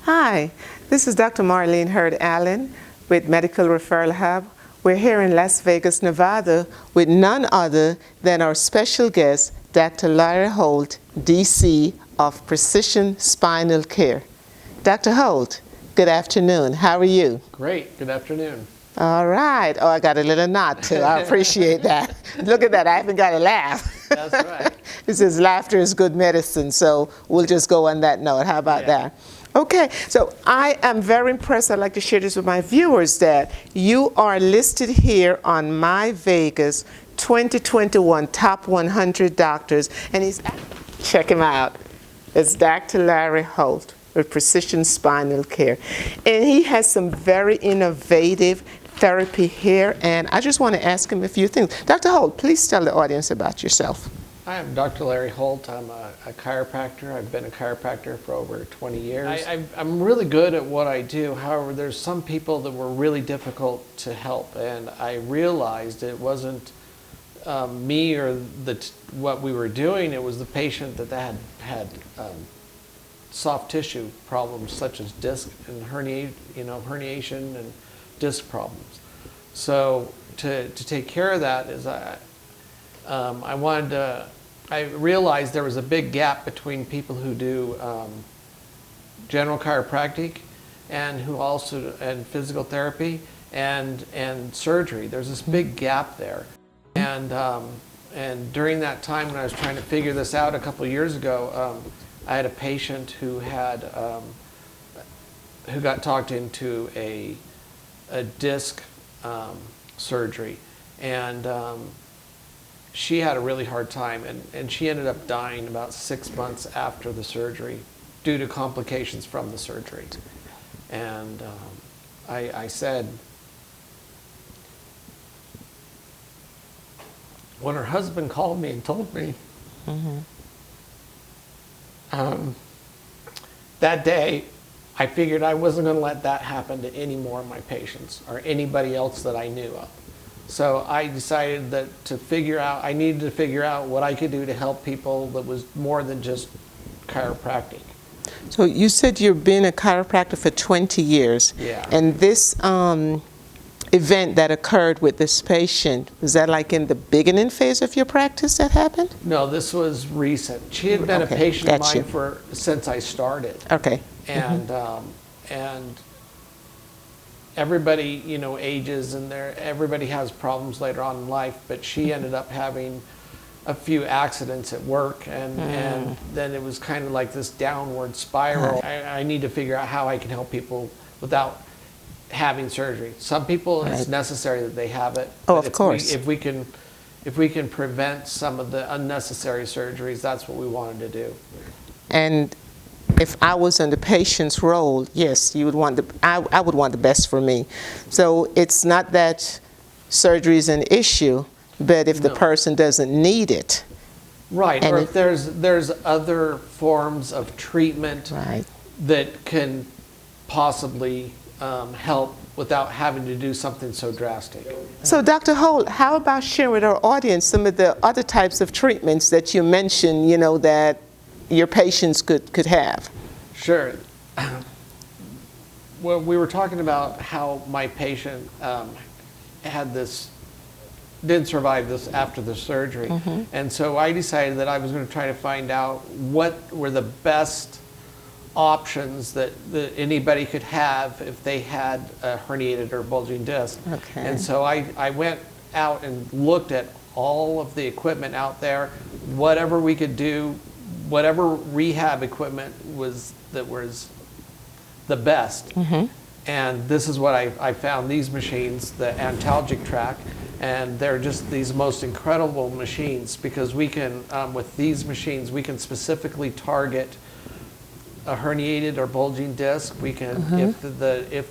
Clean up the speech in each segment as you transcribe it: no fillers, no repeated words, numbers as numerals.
Hi, this is Dr. Marlene Hurd Allen with Medical Referral Hub. We're here in Las Vegas, Nevada with none other than our special guest, Dr. Larry Holt, DC of Precision Spinal Care. Dr. Holt, good afternoon. How are you? Great. Good afternoon. All right. Oh, I got a little nod too. I appreciate that. Look at that. I haven't got a laugh. That's right. It says laughter is good medicine, so we'll just go on that note. How about that? Okay, so I am very impressed. I'd like to share this with my viewers that you are listed here on My Vegas 2021 Top 100 Doctors, and check him out. It's Dr. Larry Holt with Precision Spinal Care, and he has some very innovative therapy here, and I just want to ask him a few things. Dr. Holt, please tell the audience about yourself. I am Dr. Larry Holt. I'm a chiropractor. I've been a chiropractor for over 20 years. I'm really good at what I do. However, there's some people that were really difficult to help, and I realized it wasn't me or what we were doing. It was the patient that had soft tissue problems such as disc and herniation and disc problems. So to take care of that is I realized there was a big gap between people who do general chiropractic and physical therapy and surgery. There's this big gap there, and during that time when I was trying to figure this out a couple of years ago, I had a patient who got talked into a disc surgery, and she had a really hard time, and she ended up dying about 6 months after the surgery due to complications from the surgery. And I said, when her husband called me and told me, that day, I figured I wasn't going to let that happen to any more of my patients or anybody else that I knew of. So I decided that I needed to figure out what I could do to help people that was more than just chiropractic. So you said you've been a chiropractor for 20 years. Yeah. And this event that occurred with this patient, was that like in the beginning phase of your practice that happened? No, this was recent. She had been a patient of mine since I started. Okay. And and everybody, ages, and everybody has problems later on in life, but she ended up having a few accidents at work, and then it was kind of like this downward spiral. I need to figure out how I can help people without having surgery. Some people, it's necessary that they have it. Oh, of course. If we can prevent some of the unnecessary surgeries, that's what we wanted to do. And if I was in the patient's role, yes, you would want I would want the best for me. So it's not that surgery is an issue, but if the person doesn't need it. Right, or if there's other forms of treatment that can possibly help without having to do something so drastic. So Dr. Holt, how about sharing with our audience some of the other types of treatments that you mentioned, that your patients could have? Sure. Well, we were talking about how my patient didn't survive this after the surgery. And so I decided that I was going to try to find out what were the best options that anybody could have if they had a herniated or bulging disc. Okay. And so I went out and looked at all of the equipment out there, whatever we could do, whatever rehab equipment was the best. And this is what I found, these machines, the antalgic track, and they're just these most incredible machines because we can, with these machines, we can specifically target a herniated or bulging disc. We can, if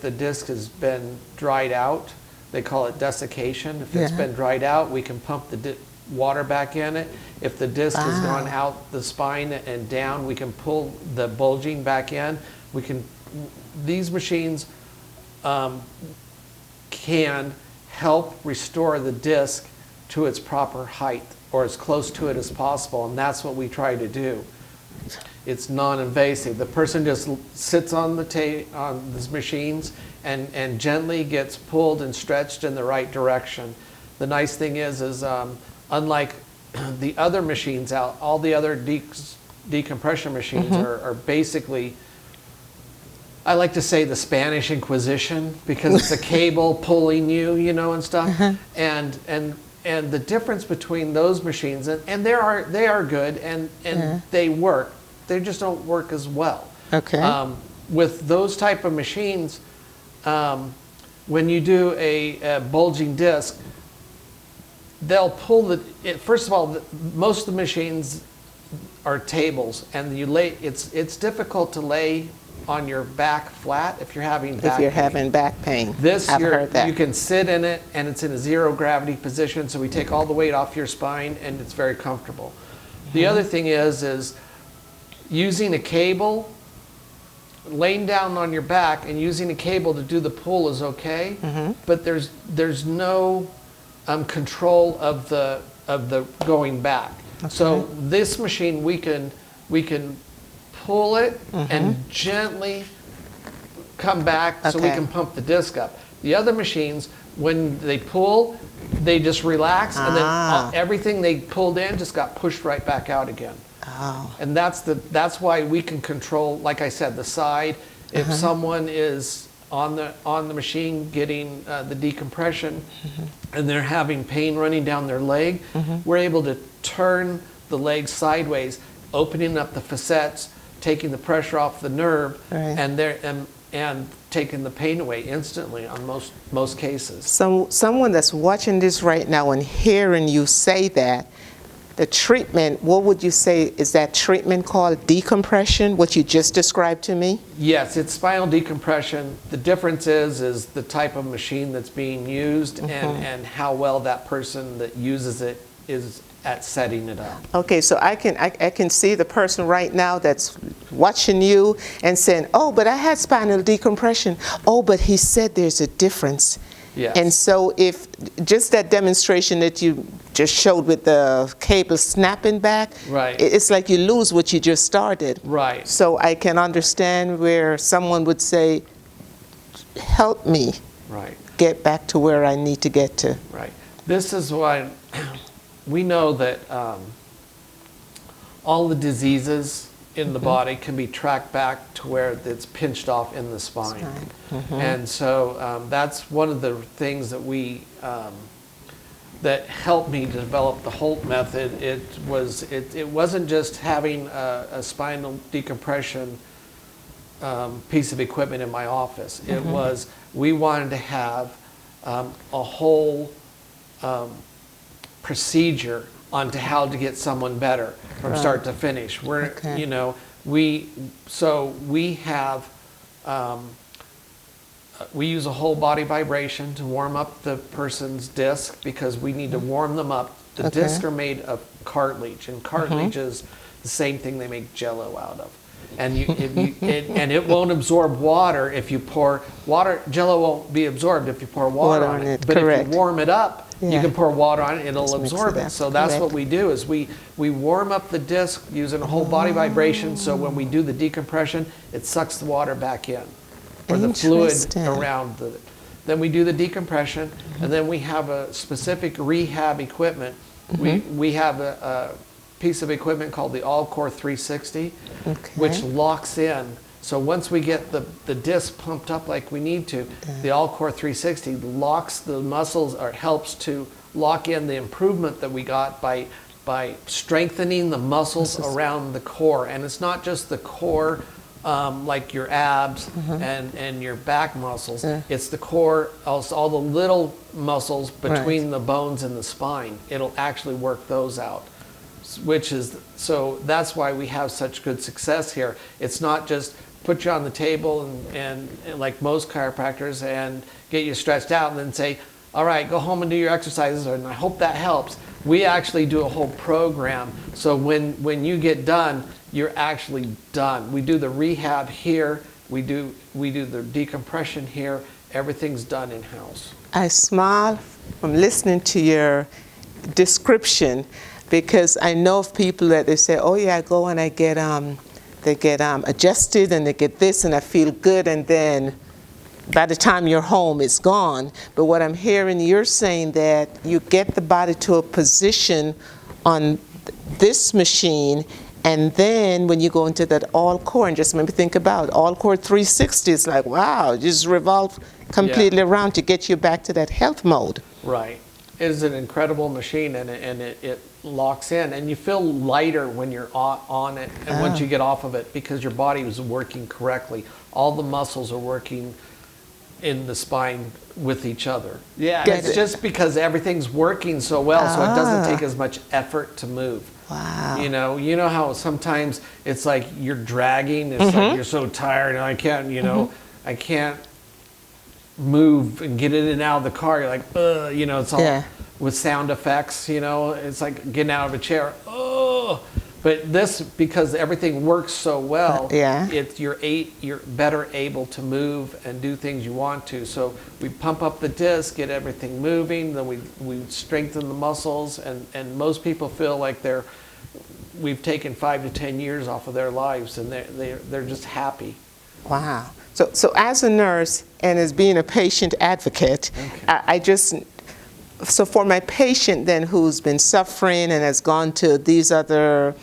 the disc has been dried out, they call it desiccation. If it's been dried out, we can pump the water back in it. If the disc has gone out the spine and down, we can pull the bulging back in. These machines can help restore the disc to its proper height or as close to it as possible, and that's what we try to do. it's non-invasive. The person just sits on on these machines and gently gets pulled and stretched in the right direction. The nice thing is unlike the other machines out, all the other decompression machines are basically, I like to say, the Spanish Inquisition, because it's a cable pulling you, you know, and stuff. And the difference between those machines, and they are good, and they work. They just don't work as well. Okay. With those type of machines, when you do a bulging disc, they'll pull first of all, most of the machines are tables, and it's difficult to lay on your back flat if you're having back pain. Having back pain. This, I've heard that. you can sit in it, and it's in a zero gravity position, so we take all the weight off your spine, and it's very comfortable. The other thing is using a cable, laying down on your back and using a cable to do the pull is okay, but there's no control of the going back. Okay. So this machine, we can pull it and gently come back, so we can pump the disc up. The other machines, when they pull, they just relax, and then everything they pulled in just got pushed right back out again. Oh. And that's why we can control, like I said, the side. If someone is on the machine getting the decompression and they're having pain running down their leg, we're able to turn the leg sideways, opening up the facets, taking the pressure off the nerve, and taking the pain away instantly on most cases. So someone that's watching this right now and hearing you say that, the treatment, what would you say is that treatment called? Decompression, what you just described to me? Yes, it's spinal decompression. The difference is the type of machine that's being used and how well that person that uses it is at setting it up. Okay, so I can see the person right now that's watching you and saying, oh, but I had spinal decompression. Oh, but he said there's a difference. Yes. And so if just that demonstration that you just showed with the cable snapping back, right, it's like you lose what you just started. Right. So I can understand where someone would say, help me get back to where I need to get to. Right. This is why we know that all the diseases in the body can be tracked back to where it's pinched off in the spine. And so that's one of the things that that helped me develop the Holt method. It wasn't just having a spinal decompression piece of equipment in my office. It was, we wanted to have a whole procedure onto how to get someone better from start to finish. You know, we have we use a whole body vibration to warm up the person's disc, because we need to warm them up. The discs are made of cartilage, and cartilage is the same thing they make Jell-O out of. And and it won't absorb water if you pour water. Jell-O won't be absorbed if you pour water on it. But if you warm it up, you can pour water on it, it'll absorb it. So that's what we do, is we warm up the disc using a whole body vibration, so when we do the decompression, it sucks the water back in, or the fluid around the. Then we do the decompression, and then we have a specific rehab equipment. We have a piece of equipment called the All-Core 360, which locks in. So once we get the disc pumped up like we need to, the All-Core 360 locks the muscles, or helps to lock in the improvement that we got by strengthening the muscles around the core. And it's not just the core, like your abs and your back muscles. It's the core, also all the little muscles between the bones and the spine. It'll actually work those out. So that's why we have such good success here. It's not just put you on the table and like most chiropractors and get you stretched out and then say, all right, go home and do your exercises, and I hope that helps. We actually do a whole program, so when you get done, you're actually done. We do the rehab here, we do the decompression here, everything's done in-house. I smile from listening to your description, because I know of people that they say, oh yeah, I go and I get adjusted and they get this and I feel good, and then by the time you're home, it's gone. But what I'm hearing, you're saying that you get the body to a position on this machine, and then when you go into that all core, and just maybe think about all core 360, it's like, wow, just revolve completely around to get you back to that health mode. Right. It is an incredible machine, and it locks in, and you feel lighter when you're on it, and once you get off of it, because your body is working correctly. All the muscles are working in the spine with each other. Yeah, it's just because everything's working so well, so it doesn't take as much effort to move. Wow. You know how sometimes it's like you're dragging, it's like you're so tired and I can't, I can't move and get in and out of the car. You're like, it's all with sound effects, it's like getting out of a chair. But this, because everything works so well, you're better able to move and do things you want to. So we pump up the disc, get everything moving, then we strengthen the muscles, and most people feel like we've taken 5 to 10 years off of their lives, and they're just happy. Wow. So as a nurse and as being a patient advocate, so for my patient then who's been suffering and has gone to these other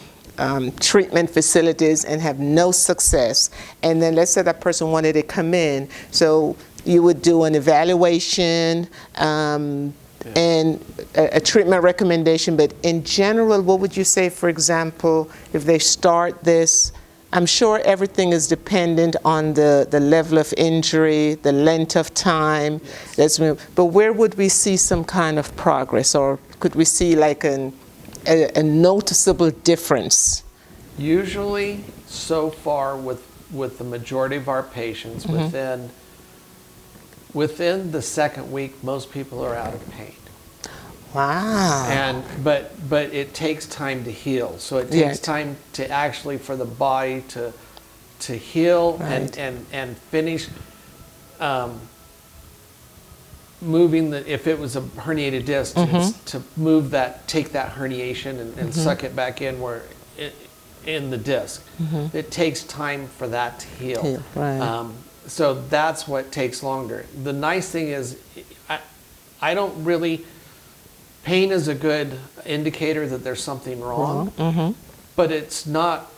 treatment facilities and have no success, and then let's say that person wanted to come in, so you would do an evaluation and a treatment recommendation, but in general, what would you say, for example, if they start this? I'm sure everything is dependent on the level of injury, the length of time. But where would we see some kind of progress, or could we see like a noticeable difference? Usually, so far with the majority of our patients, within the second week, most people are out of pain. Wow. But it takes time to heal. So it takes time to actually for the body to heal and finish moving if it was a herniated disc, to move that, take that herniation and suck it back in in the disc. It takes time for that to heal. So that's what takes longer. The nice thing is, I don't really. Pain is a good indicator that there's something wrong, but it's not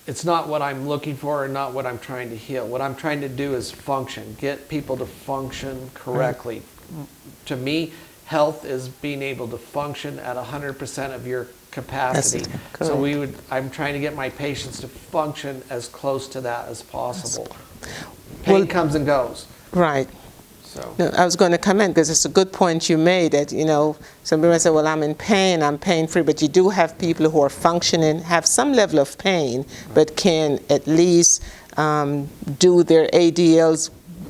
what I'm looking for or not what I'm trying to heal. What I'm trying to do is function, get people to function correctly. To me, health is being able to function at 100% of your capacity. So I'm trying to get my patients to function as close to that as possible. Pain comes and goes. Right. No, I was going to comment because it's a good point you made that, some people say, well, I'm in pain, I'm pain-free, but you do have people who are functioning, have some level of pain, but can at least do their ADLs,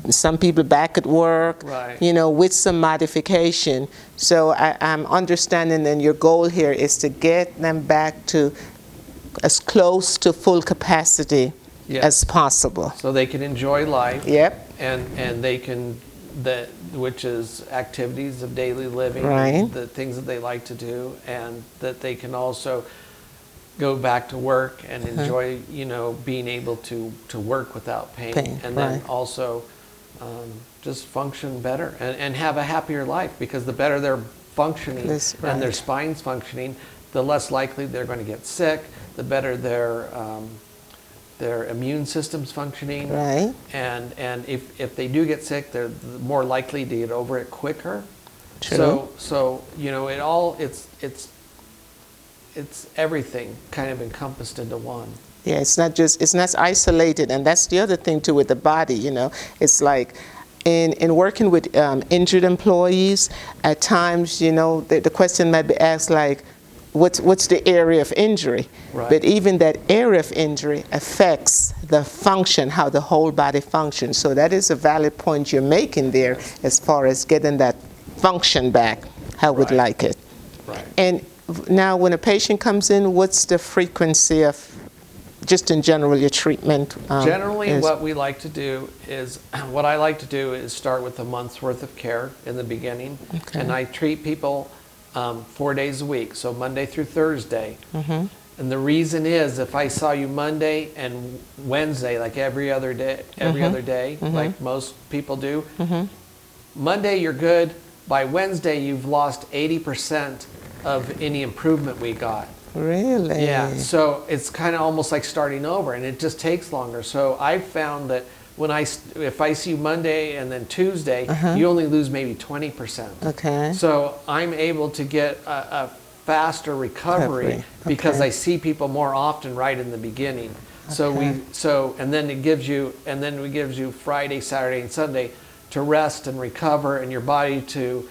some people back at work, with some modification. So I'm understanding then your goal here is to get them back to as close to full capacity as possible. So they can enjoy life. Yep. And they can... which is activities of daily living, the things that they like to do, and that they can also go back to work and enjoy, being able to work without pain. And then also just function better and have a happier life, because the better they're functioning and their spine's functioning, the less likely they're going to get sick, the better their immune system's functioning, and if they do get sick, they're more likely to get over it quicker. True. So it's everything kind of encompassed into one. Yeah, it's not isolated, and that's the other thing too with the body. It's like in working with injured employees, at times the question might be asked like, what's the area of injury? But even that area of injury affects the function, how the whole body functions. So that is a valid point you're making there as far as getting that function back, how we'd like it. And now when a patient comes in, what's the frequency of, just in general, your treatment? Generally, what I like to do is start with a month's worth of care in the beginning, and I treat people 4 days a week, so Monday through Thursday, And the reason is, if I saw you Monday and Wednesday, like every other day, like most people do, Monday you're good. By Wednesday, you've lost 80% of any improvement we got. Really? Yeah, so it's kind of almost like starting over, and it just takes longer. So I found that if I see you Monday and then Tuesday, you only lose maybe 20%. Okay. So I'm able to get a faster recovery because I see people more often right in the beginning. So and then it gives you Friday, Saturday, and Sunday to rest and recover, and your body to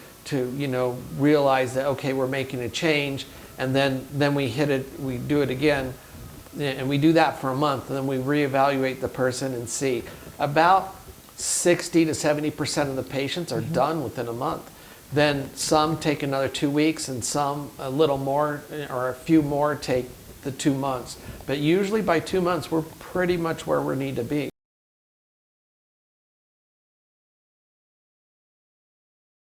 realize that, okay, we're making a change, and then we do it again, and we do that for a month, and then we reevaluate the person and see. About 60 to 70% of the patients are done within a month. Then some take another 2 weeks, and some a little more, or a few more take the 2 months. But usually by 2 months, we're pretty much where we need to be.